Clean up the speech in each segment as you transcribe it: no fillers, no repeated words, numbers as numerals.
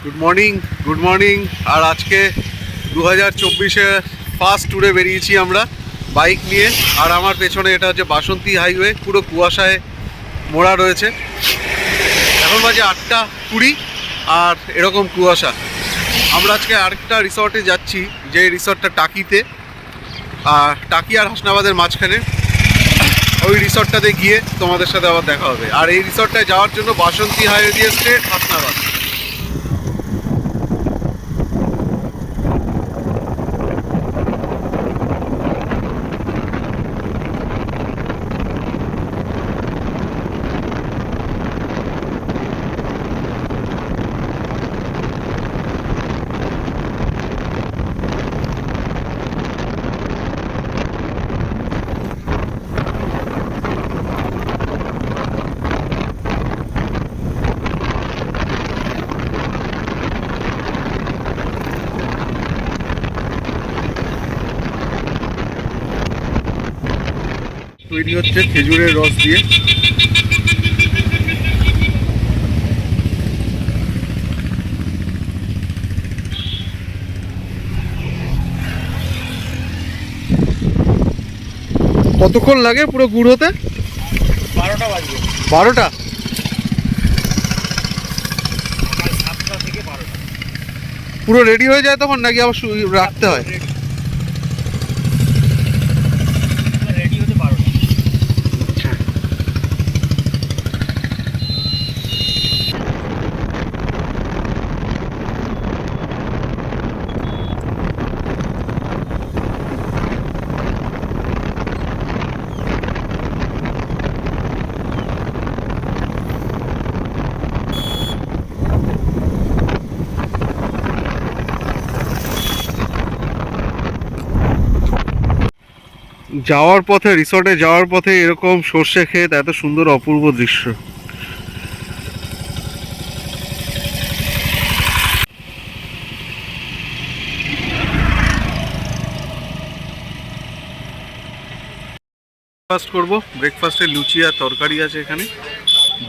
Good morning. আর আজকে 2024-এ first ট্যুরে বেরিয়েছি আমরা বাইক নিয়ে। আর আমার পেছনে এটা হচ্ছে বাসন্তী হাইওয়ে, পুরো কুয়াশায় মোড়া রয়েছে। এখন বাজে 8:20 আর এরকম কুয়াশা। আমরা আজকে আরেকটা রিসর্টে যাচ্ছি, যে রিসর্টটা টাকিতে, টাকি আর হাসনাবাদের মাঝখানে। ওই রিসর্টটাতে গিয়ে তোমাদের সাথে আবার দেখা হবে। আর এই রিসর্টটায় যাওয়ার জন্য বাসন্তী হাইওয়ে দিয়ে স্ট্রেট হাসনাবাদ। তৈরি হচ্ছে খেজুরের রস দিয়ে। কতক্ষণ লাগে পুরো গুড় হতে? 12টা বাজবে। 12টা? সকাল 7টা থেকে 12টা। পুরো রেডি হয়ে যায় তখন, নাকি আবার রাখতে হয়? রেডি হতে 12টা। যাওয়ার পথে, রিসর্টে যাওয়ার পথে এরকম সর্ষে ক্ষেত, এত সুন্দর অপূর্ব দৃশ্য। ব্রেকফাস্ট করবো। ব্রেকফাস্টে লুচি আর তরকারি আছে, এখানে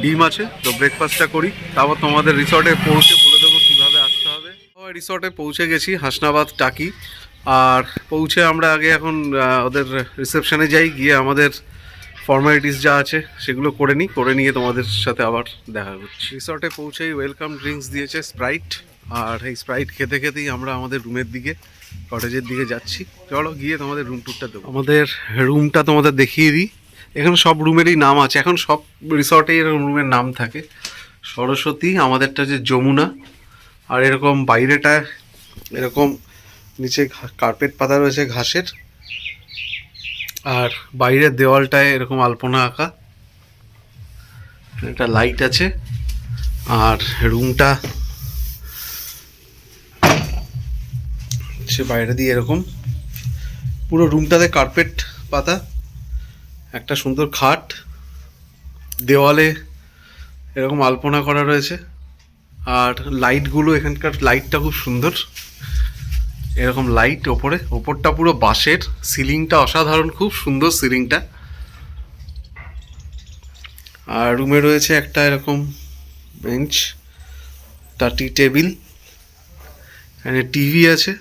ডিম আছে। তো ব্রেকফাস্টটা করি, তারপর তোমাদের রিসর্টে পৌঁছে বলে দেবো কীভাবে আসতে হবে। রিসর্টে পৌঁছে গেছি, হাসনাবাদ টাকি। আর পৌঁছে আমরা আগে এখন ওদের রিসেপশনে যাই, গিয়ে আমাদের ফর্মালিটিস যা আছে সেগুলো করে নিয়ে তোমাদের সাথে আবার দেখা করছি। রিসর্টে পৌঁছেই ওয়েলকাম ড্রিঙ্কস দিয়েছে স্প্রাইট। আর এই স্প্রাইট খেতে খেতেই আমরা আমাদের রুমের দিকে, কটেজের দিকে যাচ্ছি। চলো গিয়ে তোমাদের রুম ট্যুরটা দেবো। আমাদের রুমটা তোমাদের দেখিয়ে দিই। এখানে সব রুমেরই নাম আছে, এখন সব রিসর্টেই এরকম রুমের নাম থাকে। সরস্বতী, আমাদেরটা যে যমুনা। আর এরকম বাইরেটায় এরকম নিচে কার্পেট পাতা রয়েছে ঘাসের। আর বাইরের দেওয়ালটায় এরকম আলপনা আঁকা, একটা লাইট আছে। আর রুমটা সে বাইরে দিয়ে এরকম পুরো রুমটাতে কার্পেট পাতা, একটা সুন্দর খাট, দেওয়ালে এরকম আলপনা করা রয়েছে। আর লাইটগুলো, এখানকার লাইটটা খুব সুন্দর, এরকম লাইট ওপরটা পুরো বাঁশের। সিলিংটা অসাধারণ, খুব সুন্দর সিলিংটা। আর রুমে রয়েছে একটা এরকম বেঞ্চ, টি টেবিল, এখানে টিভি আছে,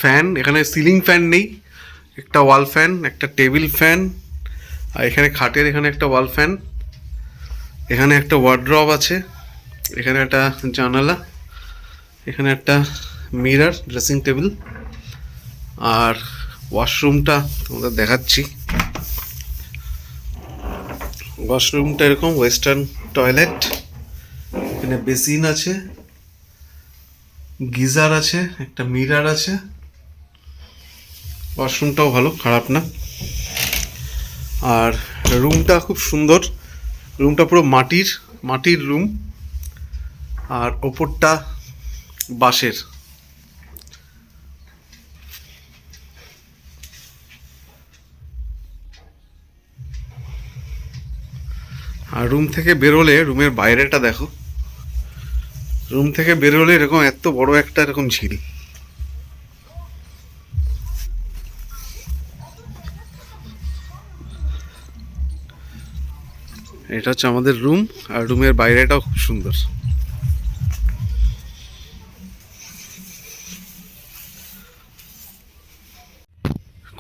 ফ্যান। এখানে সিলিং ফ্যান নেই, একটা ওয়াল ফ্যান, একটা টেবিল ফ্যান। আর এখানে খাটের এখানে একটা ওয়াল ফ্যান। এখানে একটা ওয়ার্ড্রব আছে, এখানে একটা জানালা, এখানে একটা মিরর, ড্রেসিং টেবিল। আর ওয়াশরুমটা তোমাদের দেখাচ্ছি। ওয়াশরুমটা এরকম ওয়েস্টার্ন টয়লেট, এখানে বেসিন আছে, গিজার আছে, একটা মিরর আছে। ওয়াশরুমটাও ভালো, খারাপ না। আর রুমটা খুব সুন্দর, রুমটা পুরো মাটির রুম। আর ওপরটা বাঁশের। আর রুম থেকে বেরোলে, রুমের বাইরেটা দেখো, রুম থেকে বেরোলে এরকম এত বড় একটা এরকম ঝিল। এটা হচ্ছে আমাদের রুম। আর রুমের বাইরেটাও খুব সুন্দর।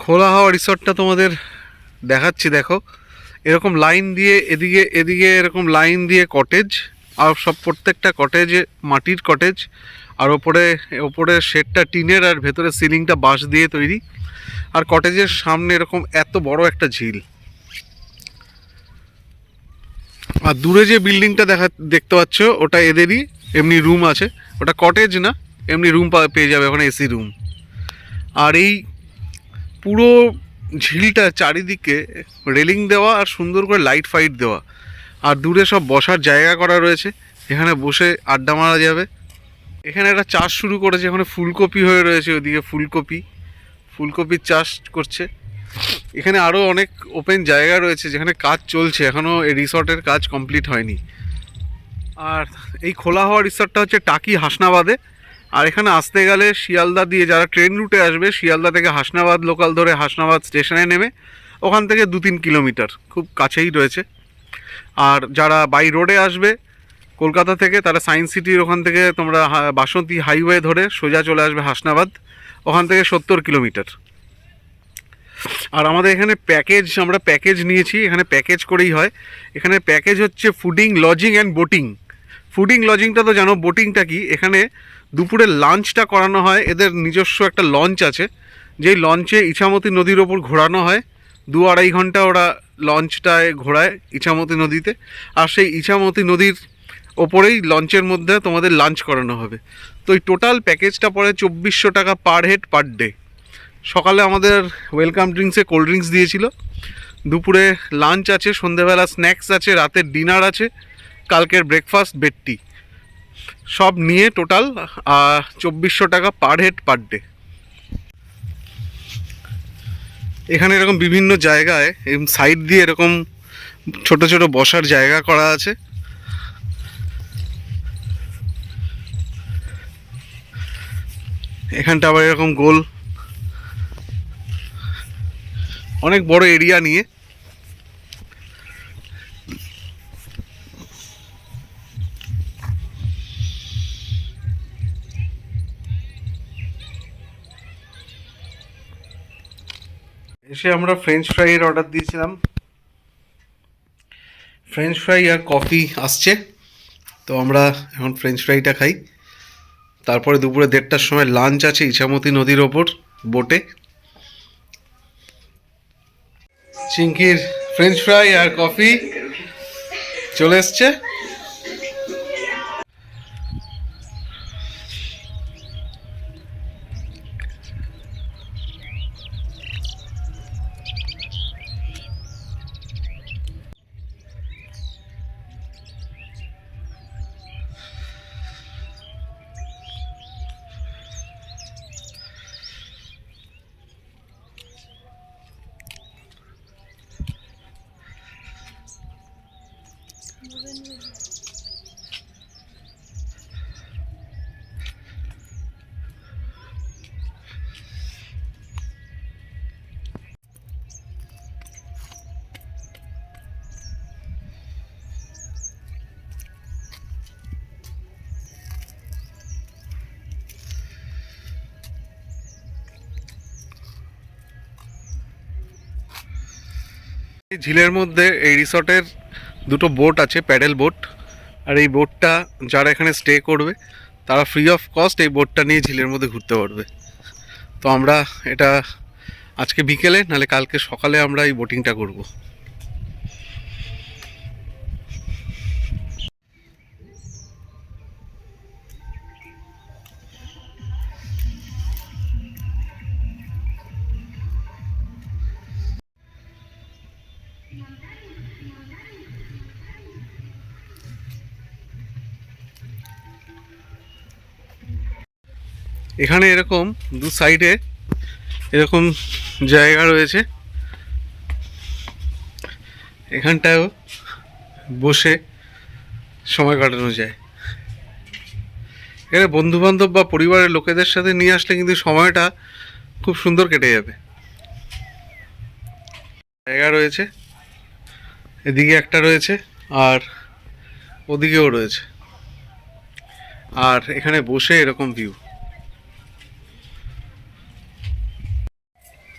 খোলা হাওয়া রিসর্টটা তোমাদের দেখাচ্ছি, দেখো এরকম লাইন দিয়ে এদিকে এদিকে এরকম লাইন দিয়ে কটেজ, আর সব প্রত্যেকটা কটেজে মাটির কটেজ, আর ওপরে ওপরে শেডটা টিনের, আর ভেতরে সিলিংটা বাঁশ দিয়ে তৈরি। আর কটেজের সামনে এরকম এত বড় একটা ঝিল। আর দূরে যে বিল্ডিংটা দেখতে পাচ্ছ ওটা এদেরই, এমনি রুম আছে, ওটা কটেজ না, এমনি রুম পেয়ে যাবে ওখানে, এসি রুম। আর এই পুরো ঝিলটা চারিদিকে রেলিং দেওয়া আর সুন্দর করে লাইট ফাইট দেওয়া, আর দূরে সব বসার জায়গা করা রয়েছে, এখানে বসে আড্ডা মারা যাবে। এখানে একটা চাষ শুরু করেছে, এখানে ফুলকপি হয়ে রয়েছে, ওদিকে ফুলকপির চাষ করছে। এখানে আরও অনেক ওপেন জায়গা রয়েছে যেখানে কাজ চলছে, এখনও এই রিসর্টের কাজ কমপ্লিট হয়নি। আর এই খোলা হওয়া রিসর্টটা হচ্ছে টাকি হাসনাবাদে। আর এখানে আসতে গেলে শিয়ালদা দিয়ে যারা ট্রেন রুটে আসবে, শিয়ালদা থেকে হাসনাবাদ লোকাল ধরে হাসনাবাদ স্টেশনে নেমে ওখান থেকে 2-3 কিলোমিটার, খুব কাছেই রয়েছে। আর যারা বাই রোডে আসবে কলকাতা থেকে, তারা সায়েন্স সিটির ওখান থেকে তোমরা বাসন্তী হাইওয়ে ধরে সোজা চলে আসবে হাসনাবাদ, ওখান থেকে 70 কিলোমিটার। আর আমাদের এখানে আমরা প্যাকেজ নিয়েছি, এখানে প্যাকেজ করেই হয়। এখানে প্যাকেজ হচ্ছে fooding, lodging and boating. Fooding লজিংটা তো জানো, বোটিংটা কি, এখানে দুপুরে লাঞ্চটা করানো হয়, এদের নিজস্ব একটা লঞ্চ আছে, যেই লঞ্চে ইছামতি নদীর ওপর ঘোরানো হয়। 2-2.5 ঘন্টা ওরা লঞ্চটায় ঘোরায় ইছামতি নদীতে, আর সেই ইছামতি নদীর ওপরেই লঞ্চের মধ্যে তোমাদের লাঞ্চ করানো হবে। তো এই টোটাল প্যাকেজটা পড়ে 2400 টাকা পার হেড পার ডে। সকালে আমাদের ওয়েলকাম ড্রিঙ্কসে কোল্ড ড্রিঙ্কস দিয়েছিল, দুপুরে লাঞ্চ আছে, সন্ধেবেলা স্ন্যাক্স আছে, রাতের ডিনার আছে, কালকের ব্রেকফাস্ট, বেড টি, সব নিয়ে টোটাল 2400 টাকা পার হেড পার ডে। এখানে এরকম বিভিন্ন জায়গায় এরকম সাইড দিয়ে এরকম ছোট ছোট বসার জায়গা করা আছে। এখানটা আবার এরকম গোল অনেক বড় এরিয়া নিয়ে। এসে আমরা ফ্রেঞ্চ ফ্রাইয়ের অর্ডার দিয়েছিলাম, ফ্রেঞ্চ ফ্রাই আর কফি আসছে, তো আমরা এখন ফ্রেঞ্চ ফ্রাইটা খাই। তারপরে দুপুরে 1:30টার সময় লাঞ্চ আছে ইছামতি নদীর ওপর বোটে। চিঙ্কির ফ্রেঞ্চ ফ্রাই আর কফি চলে এসছে। এই ঝিলের মধ্যে এই রিসর্টের দুটো বোট আছে, প্যাডেল বোট। আর এই বোটটা যারা এখানে স্টে করবে তারা ফ্রি অফ কস্ট এই বোটটা নিয়ে ঝিলের মধ্যে ঘুরতে পারবে। তো আমরা এটা আজকে বিকেলে নাহলে কালকে সকালে আমরা এই বোটিংটা করব। এখানে এরকম দু সাইডে এরকম জায়গা রয়েছে, এখানটায়ও বসে সময় কাটানো যায়। এখানে বন্ধুবান্ধব বা পরিবারের লোকেদের সাথে নিয়ে আসলে কিন্তু সময়টা খুব সুন্দর কেটে যাবে। জায়গা রয়েছে, এদিকে একটা রয়েছে আর ওদিকেও রয়েছে, আর এখানে বসে এরকম ভিউ।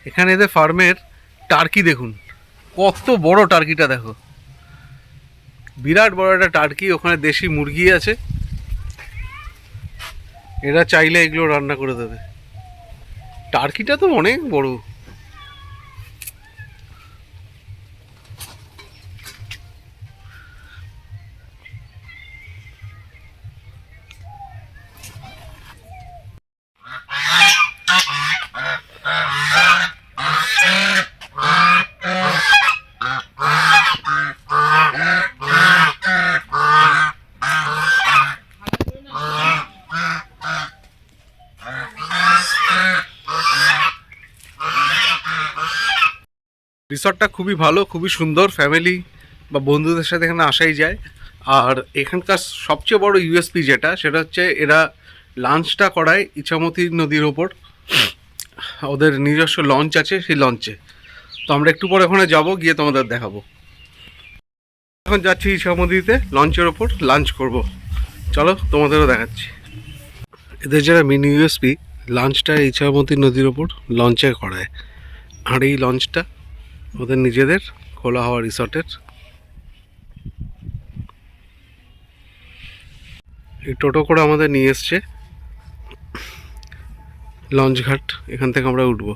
এখানে এদের ফার্মের টার্কি দেখুন, কত বড় টার্কিটা দেখো, বিরাট বড় একটা টার্কি। ওখানে দেশি মুরগি আছে, এরা চাইলে এগুলো রান্না করে দেবে। টার্কিটা তো অনেক বড়। রিসর্টটা খুবই ভালো, খুবই সুন্দর, ফ্যামিলি বা বন্ধুদের সাথে এখানে আসাই যায়। আর এখানকার সবচেয়ে বড় ইউএসপি যেটা, সেটা হচ্ছে এরা লাঞ্চটা করায় ইছামতি নদীর ওপর। ওদের নিজস্ব লঞ্চ আছে, সেই লঞ্চে। তো আমরা একটু পরে ওখানে যাব, গিয়ে তোমাদের দেখাবো। এখন যাচ্ছি ইছামতিতে লঞ্চের ওপর লাঞ্চ করব। চলো তোমাদেরও দেখাচ্ছি। এদের যারা মিনি ইউএসপি, লাঞ্চটা ইছামতি নদীর ওপর লঞ্চে করায়। আর এই লঞ্চটা ওদের নিজেদের খোলা হাওয়া রিসর্টের। এই টোটো করে আমাদের নিয়ে এসছে লঞ্চ ঘাট, এখান থেকে আমরা উঠবো।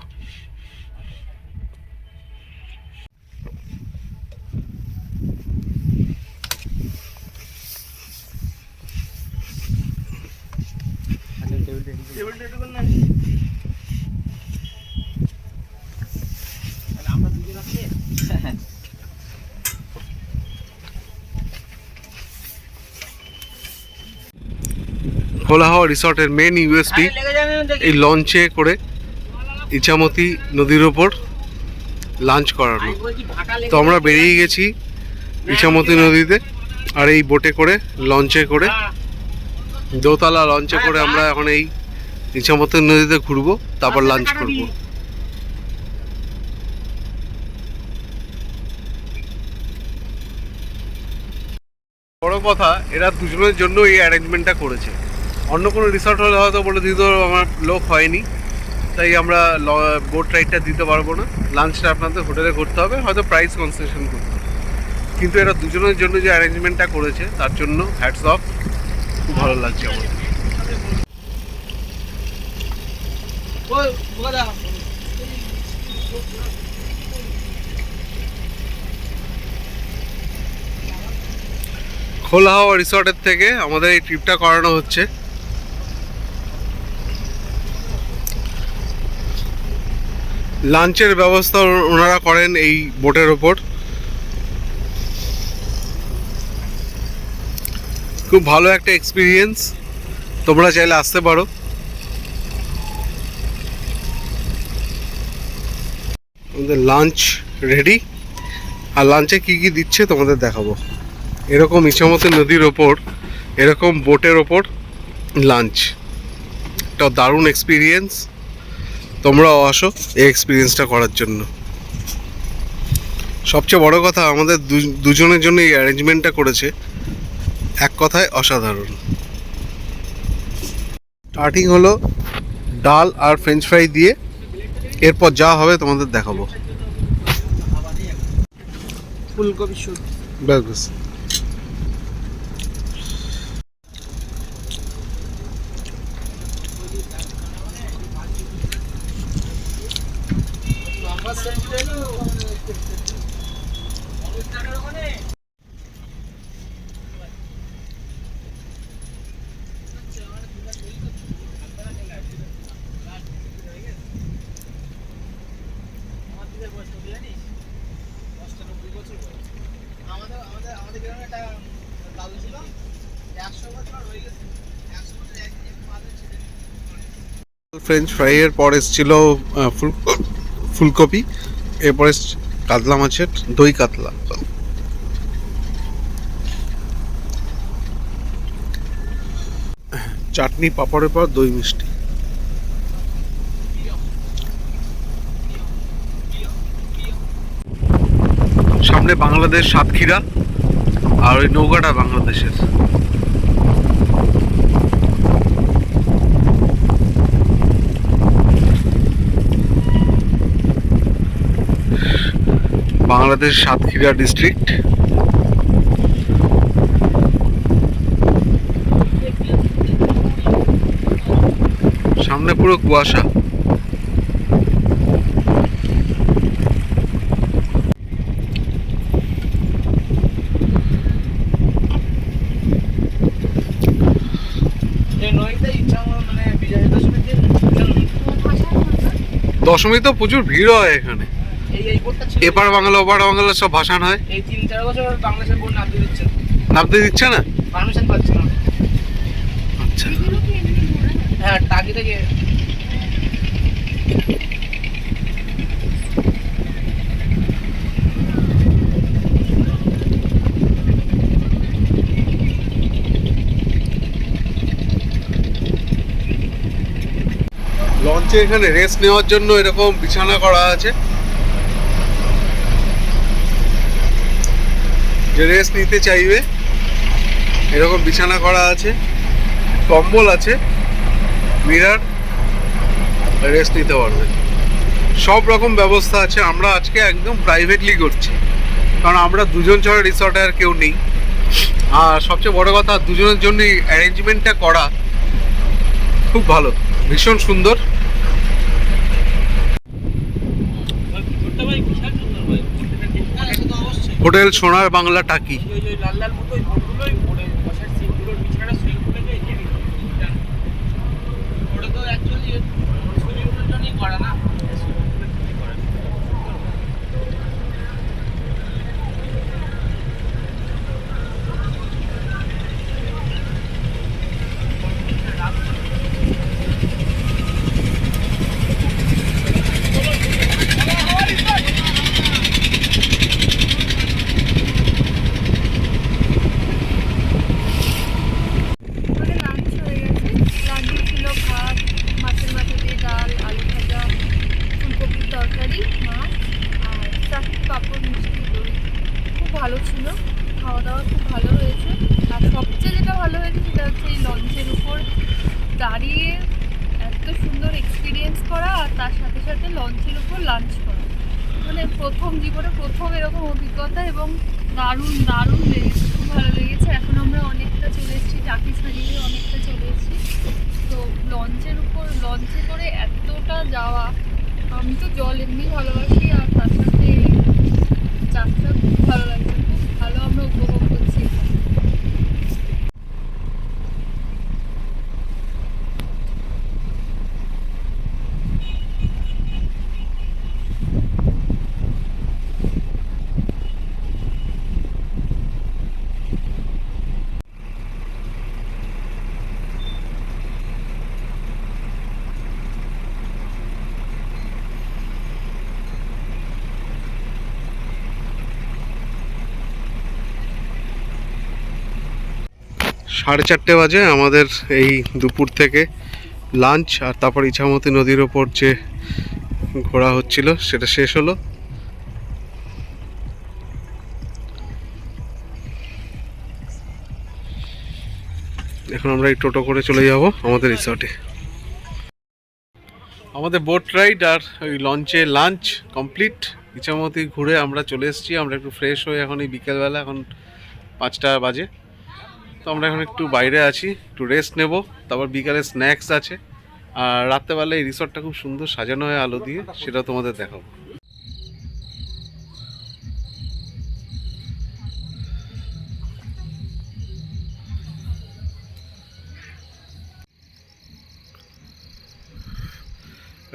খোলা হাওয়া রিসর্টের মেন ইউএসপি এই লঞ্চে করে ইছামতি নদীর ওপর লাঞ্চ করানো। তো আমরা বেরিয়ে গেছি ইছামতি নদীতে, আর এই বোটে করে, লঞ্চে করে, দোতলা লঞ্চে করে আমরা এখন এই ইছামতি নদীতে ঘুরবো, তারপর লাঞ্চ করবো। বড় কথা, এরা দুজনের জন্য এই অ্যারেঞ্জমেন্টটা করেছে। অন্য কোনো রিসর্ট হলে হয়তো বলে দিত আমার লোক হয়নি, তাই আমরা বোট রাইডটা দিতে পারবো না, লাঞ্চটা আপনাদের হোটেলে করতে হবে, হয়তো প্রাইস কনসেশন করতে হবে। কিন্তু এরা দুজনের জন্য যে অ্যারেঞ্জমেন্টটা করেছে, তার জন্য হ্যাটস অফ, খুব ভালো লাগছে আমার। খোলা হাওয়া রিসর্টের থেকে আমাদের এই ট্রিপটা করানো হচ্ছে। লাঞ্চের ব্যবস্থা ওনারা করেন এই বোটের ওপর। খুব ভালো একটা এক্সপিরিয়েন্স, তোমরা চাইলে আসতে পারো। আমাদের লাঞ্চ রেডি, আর লাঞ্চে কি কি দিচ্ছে তোমাদের দেখাবো। এরকম ইছামতি নদীর ওপর, এরকম বোটের ওপর লাঞ্চ, একটা দারুণ এক্সপিরিয়েন্স। তোমরাও আসো এই এক্সপিরিয়েন্সটা করার জন্য। সবচেয়ে বড় কথা, আমাদের দুজনের জন্য এই অ্যারেঞ্জমেন্টটা করেছে, এক কথায় অসাধারণ। স্টার্টিং হলো ডাল আর ফ্রেঞ্চ ফ্রাই দিয়ে, এরপর যা হবে তোমাদের দেখাবো। ফুলকপি শুট ব্যাস ব্যাস। ফ্রেঞ্চ ফ্রাইয়ের পর এসেছিল ফুলকপি, এরপরে কাতলা মাছের দই কাতলা। চাটনি, পাঁপড়ের পর দই মিষ্টি। সামনে বাংলাদেশ, সাতক্ষীরা, আর ওই নৌকাটা বাংলাদেশের। বাংলাদেশ সাতক্ষীরা ডিস্ট্রিক্ট। সামনে পুরো কুয়াশা। দশমী তো প্রচুর ভিড় হয় এখানে। এপার বাংলা ওপার বাংলা সব ভাসান হয়। এই 3-4 বছর বাংলাদেশের বোর্ড নামতে দিচ্ছে না, পারমিশন পাচ্ছে না। আচ্ছা হ্যাঁ, টাকি থেকে লঞ্চে এখানে রেস্ট নেওয়ার জন্য এরকম বিছানা করা আছে, যে রেস্ট নিতে চাইবে এরকম বিছানা করা আছে, কম্বল আছে, মিরার, রেস্ট নিতে পারবে, সব রকম ব্যবস্থা আছে। আমরা আজকে একদম প্রাইভেটলি করছি, কারণ আমরা দুজন ছাড়া রিসর্টে আর কেউ নেই। আর সবচেয়ে বড় কথা, দুজনের জন্যই অ্যারেঞ্জমেন্টটা করা খুব ভালো, ভীষণ সুন্দর। হোটেল সোনার বাংলা টাকি। লাল লাল মতো ওই বোর্ডগুলোই পড়ে বসার সিটগুলোর বিছানা সুইং খুলে যায় হেভি। ওটা তো অ্যাকচুয়ালি সুইমিংয়ের জন্যই করা না। আমাদের লাঞ্চ হয়ে গেছে। লাঞ্চে ছিল ভাত, মাছের মাথা দিয়ে ডাল, আলু ভাজা, ফুলকপির তরকারি, মাছ আর চাটনি, পাঁপড়, মিষ্টি, দই। খুব ভালো ছিল, খাওয়া দাওয়া খুব ভালো হয়েছে। আর সবচেয়ে যেটা ভালো হয়েছে সেটা হচ্ছে এই লঞ্চের উপর দাঁড়িয়ে এত সুন্দর এক্সপিরিয়েন্স করা, আর তার সাথে সাথে লঞ্চের উপর লাঞ্চ করা। মানে জীবনে প্রথম এরকম অভিজ্ঞতা, এবং দারুণ দারুণ লেগেছে, খুব ভালো লেগেছে। এখন আমরা অনেকটা চলে এসেছি, টাকি ছাড়িয়ে অনেকটা চলে এসেছি। তো লঞ্চের উপর লঞ্চে করে এতটা যাওয়া, আমি তো জল এমনি ভালোবাসি, আর তার সাথে যাত্রা খুব ভালো লাগছে, খুব ভালো আমরা উপভোগ করছি এখানে। সাড়ে 4টে বাজে। আমাদের এই দুপুর থেকে লাঞ্চ আর তারপর ইছামতি নদীর ওপর যে ঘোরা হচ্ছিল সেটা শেষ হলো। এখন আমরা এই টোটো করে চলে যাব আমাদের রিসর্টে। আমাদের বোট রাইড আর ওই লঞ্চে লাঞ্চ কমপ্লিট। ইছামতি ঘুরে আমরা চলে এসেছি। আমরা একটু ফ্রেশ হয়ে এখন এই বিকেলবেলা, এখন 5টা বাজে, তো আমরা এখন একটু বাইরে আছি, একটু রেস্ট নেব, তারপর বিকালে স্ন্যাক্স আছে। আর রাত্রেবেলা এই রিসর্টটা খুব সুন্দর সাজানো হয় আলো দিয়ে, সেটা তোমাদের দেখাবো।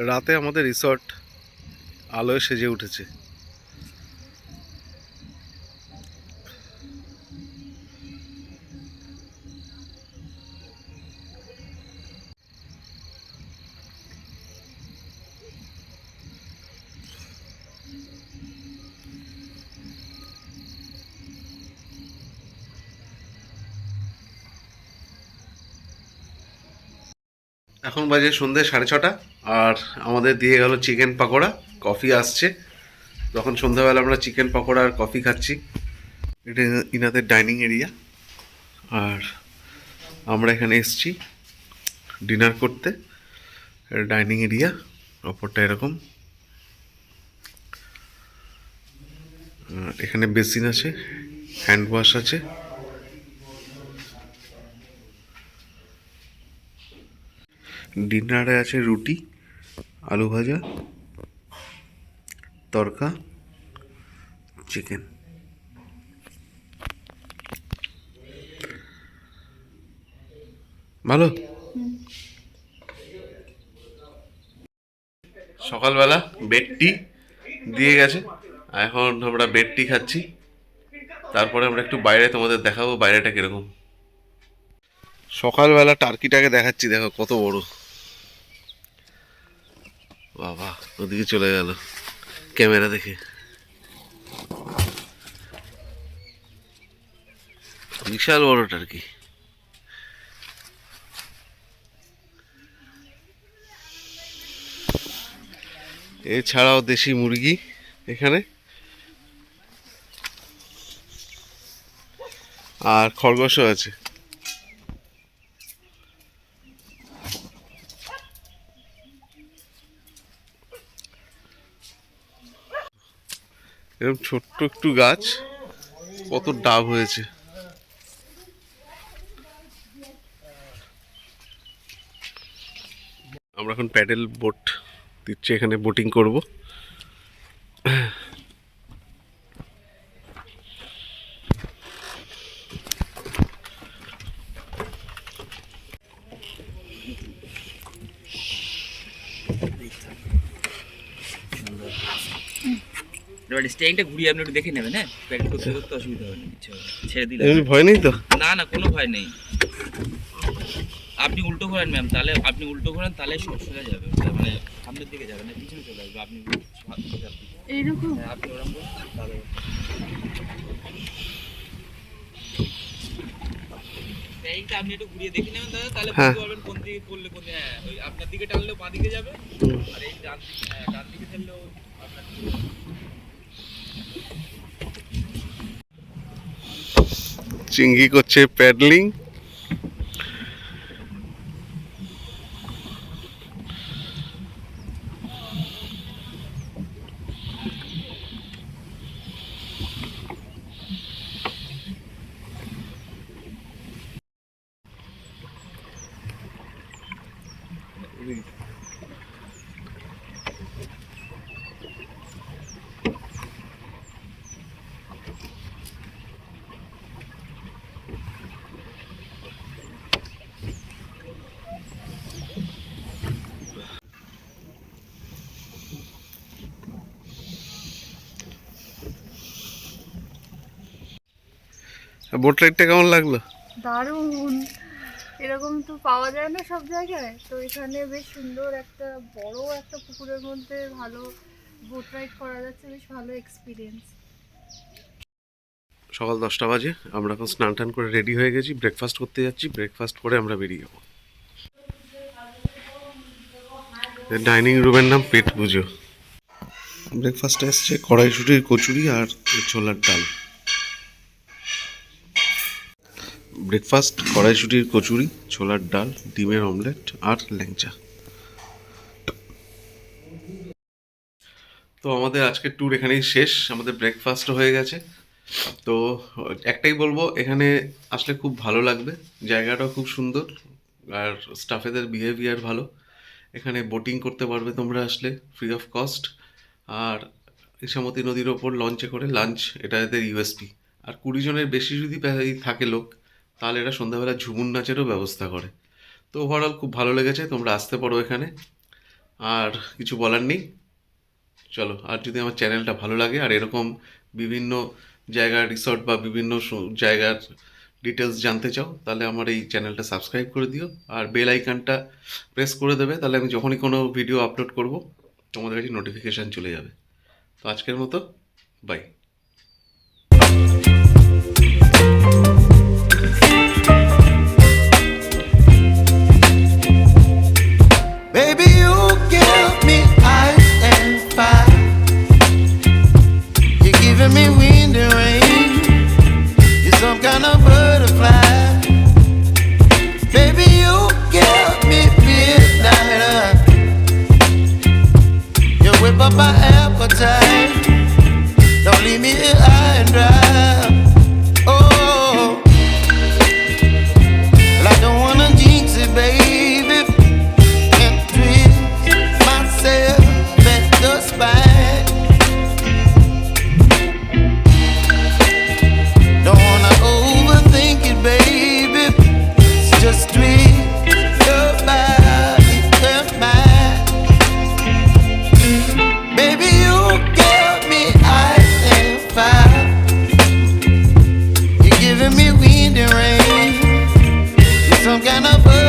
রাতে আমাদের রিসর্ট আলোয় সেজে উঠেছে। এখন বাজে সন্ধ্যে 6:30, আর আমাদের দিয়ে গেল চিকেন পাকোড়া, কফি আসছে। তখন সন্ধ্যাবেলা আমরা চিকেন পাকোড়া আর কফি খাচ্ছি। এটা ইনাদের ডাইনিং এরিয়া, আর আমরা এখানে এসেছি ডিনার করতে। ডাইনিং এরিয়া, ওপরটা এরকম, এখানে বেসিন আছে, হ্যান্ড ওয়াশ আছে। ডিনারে আছে রুটি, আলু ভাজা, তরকা, চিকেন। ভালো। সকালবেলা বেড টি দিয়ে গেছে, এখন আমরা বেড টি খাচ্ছি। তারপরে আমরা একটু বাইরে তোমাদের দেখাবো বাইরেটা কিরকম। সকালবেলা টার্কিটাকে দেখাচ্ছি, দেখো কত বড়। বাবা, ওদিকে চলে গেল ক্যামেরা দেখে। বিশাল বড় টার্কি। এছাড়াও দেশি মুরগি এখানে, আর খরগোশও আছে। এরকম ছোট্ট একটু গাছ, কত ডাব হয়েছে। আমরা এখন প্যাডেল বোট দিচ্ছে, এখানে বোটিং করব। এবার স্টেইংটা ঘুরিয়ে আপনি একটু দেখে নেবেন, হ্যাঁ প্যাকেট করতে করতে অসুবিধা হবে না, কিছু হবে না। ছেড়ে দিলে এমনি ভয় নেই তো? না না, কোনো ভয় নেই। আপনি উল্টো ঘোরান ম্যাম, তাহলে আপনি উল্টো ঘোরান তাহলে সোজা যাবে, মানে সামনের দিকে যাবে না, পিছনে চলে আসবে। আপনি এইরকম হ্যাঁ, আপনি ওরকম করুন তাহলে স্টেইংটা আপনি একটু ঘুরিয়ে দেখে নেবেন দাদা, তাহলে বুঝতে পারবেন কোন দিকে করলে কোন। হ্যাঁ, ওই আপনার দিকে টানলেও বাঁ দিকে যাবে, আর এই ডান দিকে, হ্যাঁ ডান দিকে টানলেও আপনার দিকে যাবে। চিংড়ি করছে প্যাডলিং। বোট রাইডটা কেমন লাগলো? দারুণ, এরকম তো পাওয়া যায় না সব জায়গায়। তো এখানে বেশ সুন্দর একটা বড় একটা পুকুরের মধ্যে ভালো বোট রাইড করা যাচ্ছে, বেশ ভালো এক্সপিরিয়েন্স। সকাল 10টা বাজে, আমরা এখন স্নান টান করে রেডি হয়ে গেছি, ব্রেকফাস্ট করতে যাচ্ছি। ব্রেকফাস্ট করে আমরা বেরিয়ে যাবো। ডাইনিং রুমের নাম পেট পুজো। ব্রেকফাস্টে এসছে কড়াইশুটির কচুরি আর ছোলার ডাল। ব্রেকফাস্ট কড়াইশুটির কচুরি, ছোলার ডাল, ডিমের অমলেট আর ল্যাংচা। তো আমাদের আজকের ট্যুর এখানেই শেষ, আমাদের ব্রেকফাস্ট হয়ে গেছে। তো একটাই বলবো, এখানে আসলে খুব ভালো লাগবে, জায়গাটাও খুব সুন্দর আর স্টাফেদের বিহেভিয়ার ভালো। এখানে বোটিং করতে পারবে তোমরা আসলে ফ্রি অফ কস্ট। আর ইছামতি নদীর ওপর লঞ্চে করে লাঞ্চ, এটা এদের ইউএসপি। আর 20 জনের বেশি যদি থাকে লোক, তাহলে এরা সন্ধ্যাবেলা ঝুমুর নাচেরও ব্যবস্থা করে। তো ওভারঅল খুব ভালো লেগেছে, তোমরা আসতে পারো এখানে। আর কিছু বলার নেই, চলো। আর যদি আমার চ্যানেলটা ভালো লাগে আর এরকম বিভিন্ন জায়গার রিসর্ট বা বিভিন্ন জায়গার ডিটেলস জানতে চাও, তাহলে আমার এই চ্যানেলটা সাবস্ক্রাইব করে দিও আর বেল আইকনটা প্রেস করে দেবে, তাহলে আমি যখনই কোনো ভিডিও আপলোড করব তোমাদের কাছে নোটিফিকেশান চলে যাবে। তো আজকের মতো by. Baby, you give me ice and fire. You're giving me wind and rain. You're some kind of butterfly. Baby, you give me midnight. You whip up my appetite. Don't leave me here kind of bug.